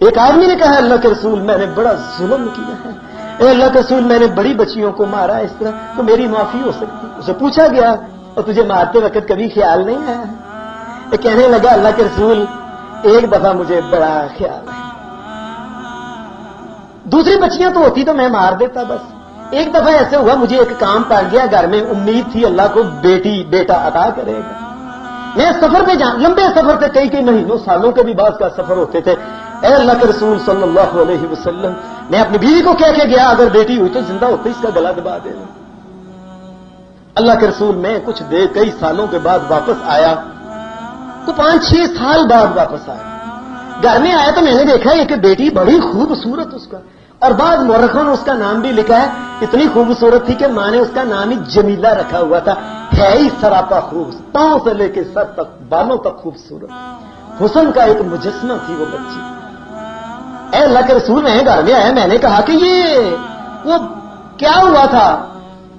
ایک آدمی نے کہا اللہ کے رسول میں نے بڑا ظلم کیا ہے، اے اللہ کے رسول میں نے بڑی بچیوں کو مارا، اس طرح تو میری معافی ہو سکتی؟ اسے پوچھا گیا اور تجھے مارتے وقت کبھی خیال نہیں آیا؟ یہ کہنے لگا اللہ کے رسول ایک دفعہ مجھے بڑا خیال ہے، دوسری بچیاں تو ہوتی تو میں مار دیتا، بس ایک دفعہ ایسے ہوا مجھے ایک کام پڑ گیا، گھر میں امید تھی اللہ کو بیٹا عطا کرے گا، میں سفر پہ لمبے سفر تھے، کئی مہینوں سالوں کے بھی بعض کا سفر ہوتے تھے، اے اللہ کے رسول صلی اللہ علیہ وسلم میں اپنی بیوی کو کہہ کے گیا اگر بیٹی ہوئی تو زندہ ہوتے اس کا گلا دبا دینا۔ اللہ کے رسول میں کچھ کئی سالوں کے بعد واپس آیا، تو 5-6 سال بعد واپس آیا، گھر میں آیا تو میں نے دیکھا ایک بیٹی بڑی خوبصورت اس کا، اور بعض مورخوں نے اس کا نام بھی لکھا ہے، اتنی خوبصورت تھی کہ ماں نے اس کا نام ہی جمیلہ رکھا ہوا تھا، ہے ہی سراپا خوبصورت، پاؤں سے لے کے سر تک بالوں تک خوبصورت، حسن کا ایک مجسمہ تھی وہ بچی۔ اے اللہ کے رسول میں گھر میں آیا، میں نے کہا کہ وہ کیا ہوا تھا؟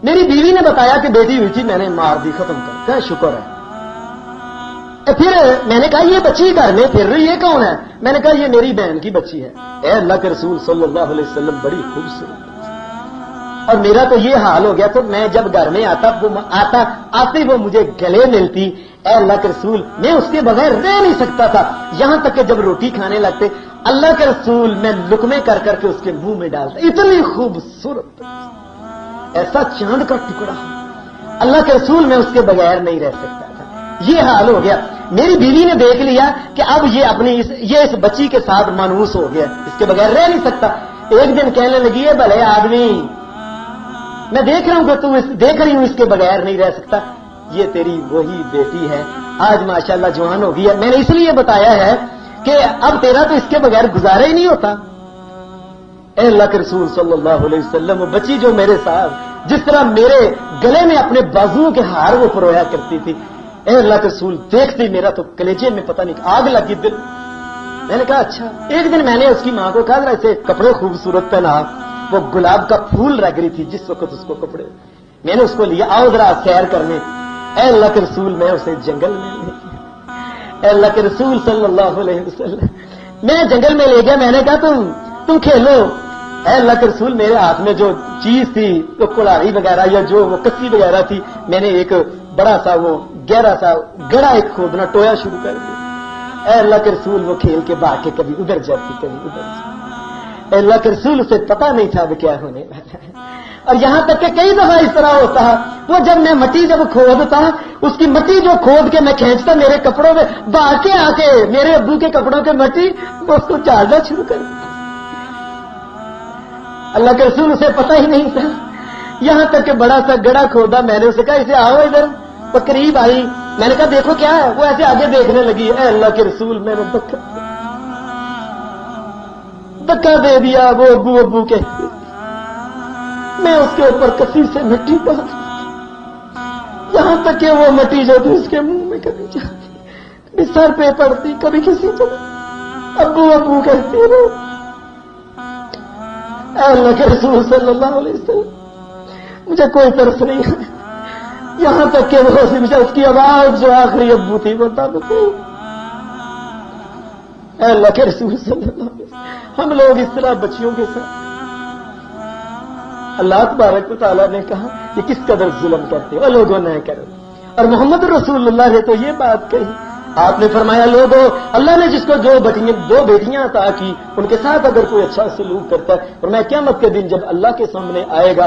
میری بیوی نے بتایا کہ بیٹی ہوئی تھی، میں نے مار دی، ختم کر، کیا شکر ہے۔ پھر میں نے کہا یہ بچی گھر میں پھر رہی ہے کون ہے؟ میں نے کہا یہ میری بہن کی بچی ہے۔ اے اللہ کے رسول صلی اللہ علیہ وسلم بڑی خوبصورت، اور میرا تو یہ حال ہو گیا تو میں جب گھر میں آتے وہ مجھے گلے ملتی، اے اللہ کے رسول میں اس کے بغیر رہ نہیں سکتا تھا، یہاں تک کہ جب روٹی کھانے لگتے اللہ کے رسول میں لقمے کر کے اس کے منہ میں ڈالتا، اتنی خوبصورت، ایسا چاند کا ٹکڑا، اللہ کے رسول میں اس کے بغیر نہیں رہ سکتا تھا، یہ حال ہو گیا۔ میری بیوی نے دیکھ لیا کہ اب یہ اس بچی کے ساتھ مانوس ہو گیا، اس کے بغیر رہ نہیں سکتا۔ ایک دن کہنے لگی ہے بھلے آدمی میں دیکھ رہا ہوں کہ دیکھ رہی ہوں اس کے بغیر نہیں رہ سکتا، یہ تیری وہی بیٹی ہے، آج ماشاءاللہ جوان ہو گئی ہے، میں نے اس لیے بتایا ہے کہ اب تیرا تو اس کے بغیر گزارا ہی نہیں ہوتا۔ اے اللہ کے رسول صلی اللہ علیہ وسلم وہ بچی جو میرے ساتھ جس طرح میرے گلے میں اپنے بازوؤں کے ہار وہ پرویا کرتی تھی، اے اللہ کے رسول دیکھتے میرا تو کلیجے میں پتہ نہیں آگ لگی دل۔ میں نے کہا اچھا۔ ایک دن میں نے اس کی ماں کو کہا ایسے کپڑے خوبصورت پہنا، وہ گلاب کا پھول لگ رہی تھی جس وقت اس کو کپڑے، میں نے اس کو لیا آؤ ذرا سیر کرنے، اے اللہ کے رسول میں اسے جنگل میں لے گیا، اے اللہ کے رسول صلی اللہ علیہ وسلم میں جنگل میں لے گیا، میں نے کہا تم کھیلو، اے اللہ کے رسول میرے ہاتھ میں جو چیز تھی تو کلہاڑی وغیرہ یا جو وہ کسی وغیرہ تھی، میں نے ایک بڑا سا وہ گہرا سا گڑا ایک کھودنا ٹویا شروع کر دیا، اے اللہ کے رسول وہ کھیل کے باہر کے کبھی ادھر جاتی کبھی ادھر جاتی، اے اللہ کے رسول اسے پتا نہیں تھا وہ کیا ہونے والا ہے، اور یہاں تک کہ کئی دفعہ اس طرح ہوتا ہے وہ جب میں مٹی جب کھودتا اس کی مٹی جو کھود کے میں کھینچتا میرے کپڑوں میں باہر کے آ کے میرے ابو کے کپڑوں کے مٹی وہ اس کو چاڑنا شروع کر دیا، اللہ کے رسول اسے پتا ہی نہیں تھا، یہاں تک کہ بڑا سا گڑا کھودا، میں نے اسے کہا اسے آؤ ادھر، وہ قریب آئی، میں نے کہا دیکھو کیا ہے، وہ ایسے آگے دیکھنے لگی، اے اللہ کے رسول میں نے دکا دے دیا، وہ ابو کہتے میں اس کے اوپر کسی سے مٹی ڈال یہاں تک کہ وہ مٹی جو تھی اس کے منہ میں کبھی جاتی کبھی سر پہ پڑتی کبھی کسی جگہ، ابو کہتی رہو، اے اللہ کے رسول صلی اللہ علیہ وسلم مجھے کوئی ترس نہیں ہے، یہاں تک کہ وہ اس کی آواز جو آخری ابو تھی وہ تب تھی، اے اللہ کے رسول صلی اللہ علیہ وسلم ہم لوگ اس طرح بچیوں کے ساتھ، اللہ تبارک و تعالیٰ نے کہا یہ کس قدر ظلم کرتے ہو لوگوں نہ کرو، اور محمد رسول اللہ نے تو یہ بات کہی، آپ نے فرمایا لوگوں اللہ نے جس کو دو بیٹیاں عطا کی ان کے ساتھ اگر کوئی اچھا سلوک کرتا ہے، اور میں قیامت کے دن جب اللہ کے سامنے آئے گا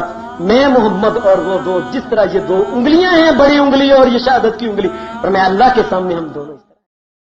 میں محمد اور وہ دو جس طرح یہ 2 انگلیاں ہیں بڑی انگلی اور یہ شہادت کی انگلی، اور میں اللہ کے سامنے ہم دونوں